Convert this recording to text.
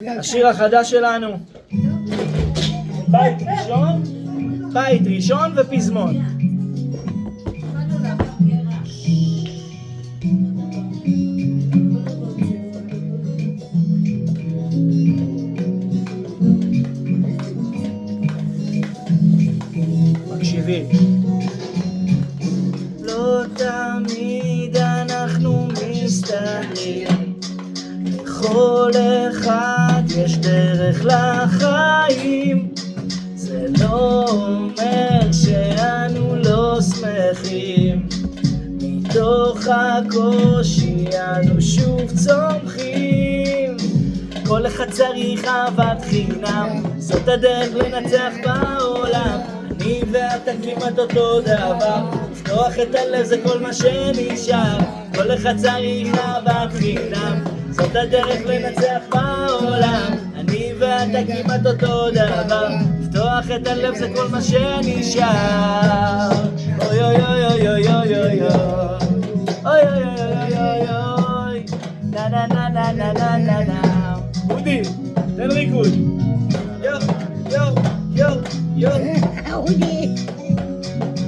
השיר החדש שלנו, בית ראשון ופזמון. מקשיבים. לא תמיד אנחנו מסתדרים, לכל אחד יש דרך לחיים. זה לא אומר שאנו לא שמחים, מתוך הקושי אנו שוב צומחים. כל אחד צריך אהבת חינם, זאת הדרך לנצח בעולם. אני ואתה כמעט אותו דבר, לפתוח את הלב זה כל מה שנשאר. כל אחד צריך אהבת חינם, זאת הדרך לנצח בעולם. אני ואתה כמעט אותו דבר, לפתוח את הלב זה כל מה שנשאר. אוי אוי אוי אוי אוי אוי אוי אוי אוי אוי אוי אוי נה נה נה נה נה נה נה. אודי, תן ריקוד.